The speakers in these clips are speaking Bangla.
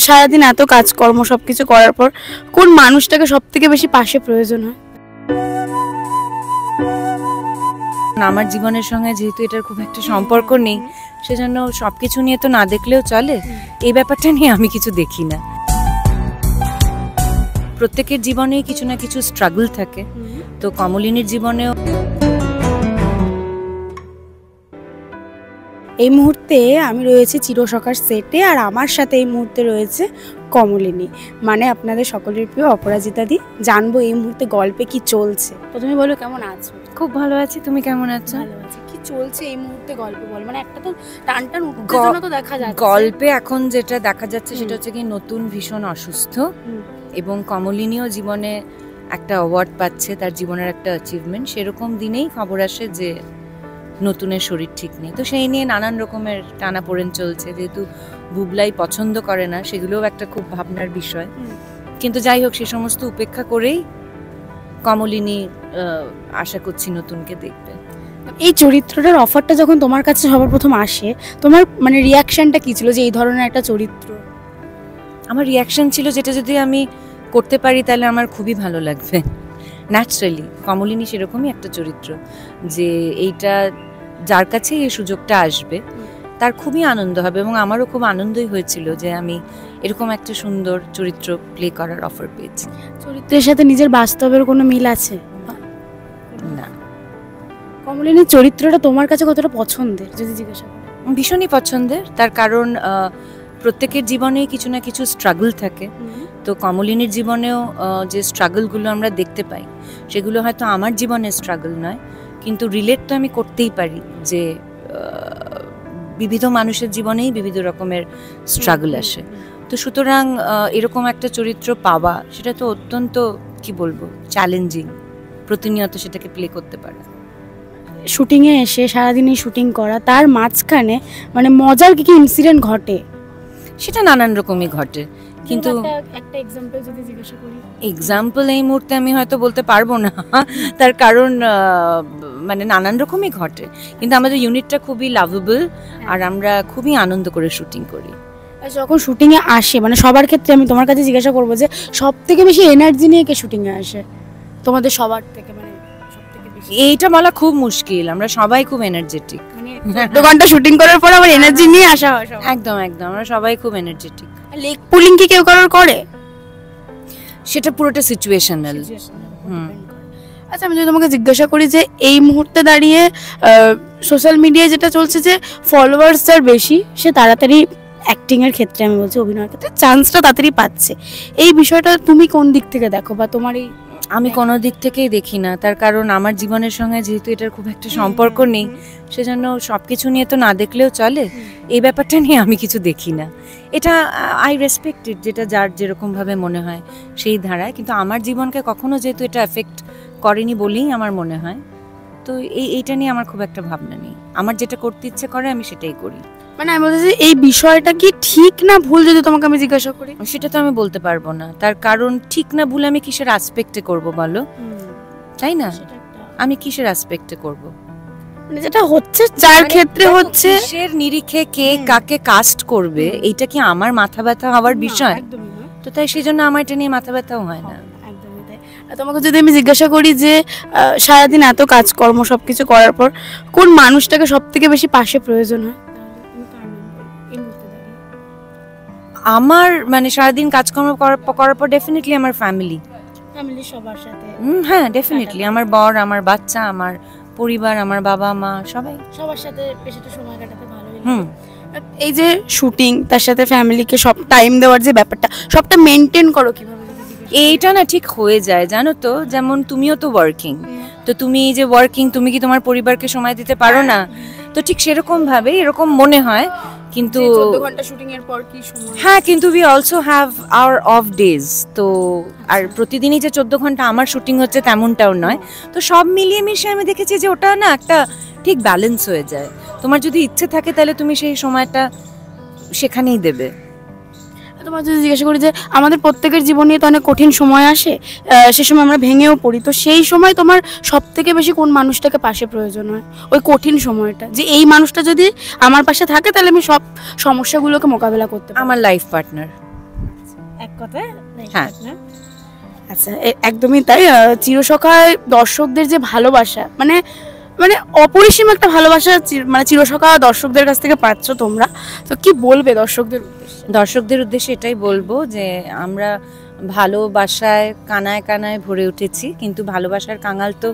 সারাদিন এত কাজকর্ম সবকিছু করার পর কোন মানুষটাকে সব থেকে বেশি পাশে প্রয়োজন হয়? আমার জীবনের সঙ্গে যেহেতু এটার খুব একটা সম্পর্ক নেই, সেজন্য সবকিছু নিয়ে তো না দেখলেও চলে। এই ব্যাপারটা নিয়ে আমি কিছু দেখি না। প্রত্যেকের জীবনেই কিছু না কিছু স্ট্রাগল থাকে, তো কমলিনীর জীবনেও। এই মুহূর্তে আমি রয়েছি চিরসখার সেটে, আর আমার সাথে এই মুহূর্তে রয়েছে কমলিনী, মানে আপনাদের সকলের প্রিয় অপরাজিতা দি। জানবো এই মুহূর্তে গল্পে কি চলছে। প্রথমে বলো, কেমন আছো? খুব ভালো আছি, তুমি কেমন আছো? ভালো আছি। কি চলছে এই মুহূর্তে গল্পে বল, মানে একটা তো টান টান উত্তেজনা তো দেখা যাচ্ছে গল্পে। এখন যেটা দেখা যাচ্ছে সেটা হচ্ছে কি নতুন ভীষণ অসুস্থ, এবং কমলিনীও জীবনে একটা অ্যাওয়ার্ড পাচ্ছে, তার জীবনের একটা অ্যাচিভমেন্ট। সেরকম দিনেই খবর আসে যে নতুনের শরীর ঠিক নেই। তো সেই নিয়ে নানান রকমের টানাপোড়েন চলছে। যেহেতু বুবলাই পছন্দ করে না, সেগুলোও একটা খুব ভাবনার বিষয়। কিন্তু যাই হোক, সে সমস্ত উপেক্ষা করেই কমলিনী আশা করছি নতুনকে দেখবে। এই চরিত্রটার অফারটা যখন তোমার কাছে সবার প্রথম আসে, তোমার মানে রিয়াকশনটা কি ছিল যে এই ধরনের একটা চরিত্র? আমার রিয়াকশন ছিল যেটা যদি আমি করতে পারি তাহলে আমার খুবই ভালো লাগবে। ন্যাচারালি কমলিনী সেরকমই একটা চরিত্র যে এইটা যার কাছে এই সুযোগটা আসবে তার খুবই আনন্দ হবে, এবং আমারও খুব আনন্দই হয়েছিল যে আমি এরকম একটা সুন্দর চরিত্র প্লে করার অফার পেয়েছি। চরিত্রের সাথে নিজের বাস্তবের কোনো মিল আছে না? কমলিনীর চরিত্রটা তোমার কাছে কতটা পছন্দের যদি জিজ্ঞাসা করি? ভীষণই পছন্দের, তার কারণ প্রত্যেকের জীবনেই কিছু না কিছু স্ট্রাগল থাকে। তো কমলিনীর জীবনেও যে স্ট্রাগলগুলো আমরা দেখতে পাই সেগুলো হয়তো আমার জীবনের স্ট্রাগল নয়, কিন্তু রিলেট তো আমি করতেই পারি যে বিবিধ মানুষের জীবনেই বিবিধ রকমের স্ট্রাগল আসে। তো সুতরাং এরকম একটা চরিত্র পাওয়া সেটা তো অত্যন্ত কি বলবো চ্যালেঞ্জিং, প্রতিনিয়ত সেটাকে প্লে করতে পারা। শুটিংয়ে এসে সারাদিনই শুটিং করা, তার মাঝখানে মানে মজার কি কি ইনসিডেন্ট ঘটে? সেটা নানান রকমই ঘটে, কিন্তু একটা এক্সাম্পল যদি জিজ্ঞাসা করি। এক্সাম্পল এই মুহূর্তে আমি হয়তো বলতে পারবো না, তার কারণ মানে নানান রকমই ঘটে, কিন্তু আমাদের ইউনিটটা খুবই লাভেবল, আর আমরা খুবই আনন্দ করে শুটিং করি। যখন শুটিংয়ে আসে, মানে সবার ক্ষেত্রে আমি তোমার কাছে জিজ্ঞাসা করবো যে সব থেকে বেশি এনার্জি নিয়ে কে শুটিংয়ে আসে তোমাদের সবার থেকে? মানে এইটা বলা খুব মুশকিল, আমরা সবাই খুব এনার্জেটিক। মানে 2 ঘন্টা শুটিং করার পর আবার এনার্জি নিয়ে আসা হয়? একদম একদম, আমরা সবাই খুব এনার্জেটিক। লেগ পুলিং কি কেউ করে? সেটা পুরোটা সিচুয়েশনাল। আচ্ছা, আমি যদি তোমাকে জিজ্ঞাসা করি যে এই মুহূর্তে দাঁড়িয়ে সোশ্যাল মিডিয়ায় যেটা চলছে যে ফলোয়ার্স যার বেশি সে তাড়াতাড়ি অ্যাক্টিং এর ক্ষেত্রে, আমি বলছি অভিনয়ের ক্ষেত্রে, চান্সটা তাড়াতাড়ি পাচ্ছে, এই বিষয়টা তুমি কোন দিক থেকে দেখো বা তোমার এই? আমি কোনো দিক থেকেই দেখি না, তার কারণ আমার জীবনের সঙ্গে যেহেতু এটার খুব একটা সম্পর্ক নেই, সেজন্য সবকিছু নিয়ে তো না দেখলেও চলে। এই ব্যাপারটা নিয়ে আমি কিছু দেখি না। এটা আই রেসপেক্ট ইট, যেটা যার যেরকম ভাবে মনে হয় সেই ধারায়, কিন্তু আমার জীবনকে কখনো যেহেতু এটা এফেক্ট করেনি বলেই আমার মনে হয়, তো এইটা নিয়ে আমার খুব একটা ভাবনা নেই। আমার যেটা করতে ইচ্ছে করে আমি সেটাই করি। মানে আমি বলছি এই বিষয়টা কি ঠিক না ভুল যদি তোমাকে আমি জিজ্ঞাসা করি? সেটা তো আমি বলতে পারবো না, তার কারণ ঠিক না ভুল আমি কিসের অ্যাসপেক্টে করব বলো, তাই না? আমি কিসের অ্যাসপেক্টে করব? মানে যেটা হচ্ছে যার ক্ষেত্রে হচ্ছে, কিসের নিরিখে কে কাকে কাস্ট করবে এইটা কি আমার মাথা ব্যথা হওয়ার বিষয়? তো তাই সেজন্য আমার এটা নিয়ে মাথা ব্যথাও হয় না। তোমাকে যদি আমি জিজ্ঞাসা করি যে সারাদিন এত কাজকর্ম সবকিছু করার পর কোন মানুষটাকে সব থেকে বেশি পাশে প্রয়োজন হয়? আমার মানে সারাদিন কাজকর্ম করার পর ডেফিনেটলি আমার ফ্যামিলি সবার সাথে। হ্যাঁ ডেফিনেটলি, আমার বর, আমার বাচ্চা, আমার পরিবার, আমার বাবা মা, সবার সাথে বেশি তো সময় কাটাতে ভালো লাগে। এই যে শুটিং, তার সাথে ফ্যামিলিকে সব টাইম দেওয়ার যে ব্যাপারটা, সবটা মেনটেন করো কিভাবে? এইটা না ঠিক হয়ে যায় জানো তো, যেমন তুমিও তো ওয়ার্কিং, তো তুমি এই যে ওয়ার্কিং, তুমি কি তোমার পরিবারকে সময় দিতে পারো না? তো ঠিক সেরকম ভাবে এরকম মনে হয়, কিন্তু 14 ঘন্টা শুটিং এর পর কি সময়? হ্যাঁ, কিন্তু we also have our of days. তো আর প্রতিদিনই যে 14 ঘন্টা আমার শুটিং হচ্ছে তেমনটাও নয়। তো সব মিলিয়ে মিশিয়ে আমি দেখেছি যে ওটা না একটা ঠিক ব্যালেন্স হয়ে যায়। তোমার যদি ইচ্ছে থাকে তাহলে তুমি সেই সময়টা সেখানেই দেবে। তোমার যদি জিজ্ঞাসা করি যে আমাদের প্রত্যেকের জীবনে তো অনেক কঠিন সময় আসে, সে সময় আমরা ভেঙেও পড়ি, তো সেই সময় তোমার সব থেকে বেশি কোন মানুষটাকে পাশে প্রয়োজন হয় ওই কঠিন সময়টা, যে এই মানুষটা যদি আমার পাশে থাকে তাহলে আমি সব সমস্যাগুলোকে মোকাবেলা করতে পারি? আমার লাইফ পার্টনার। কথায় হ্যাঁ। আচ্ছা একদমই তাই। চিরসখায় দর্শকদের যে ভালোবাসা মানে মানে অপরিসীম একটা ভালোবাসা মানে চিরসখা দর্শকদের কাছ থেকে পাচ্ছ তোমরা, তো কি বলবে দর্শকদের উদ্দেশ্যে? দর্শকদের উদ্দেশ্যে এটাই বলবো যে আমরা ভালোবাসায় কানায় কানায় ভরে উঠেছি, কিন্তু ভালোবাসার কাঙাল তো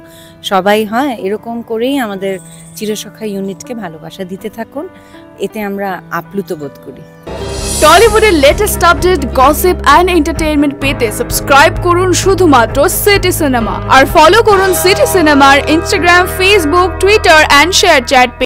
সবাই হয়। এরকম করেই আমাদের চিরসখা ইউনিটকে ভালোবাসা দিতে থাকুন, এতে আমরা আপ্লুত বোধ করি। টলিউডের latest update, gossip and entertainment পেতে সাবস্ক্রাইব করুন শুধুমাত্র সিটি সিনেমা, আর ফলো করুন সিটি সিনেমার Instagram, Facebook, Twitter and share chat.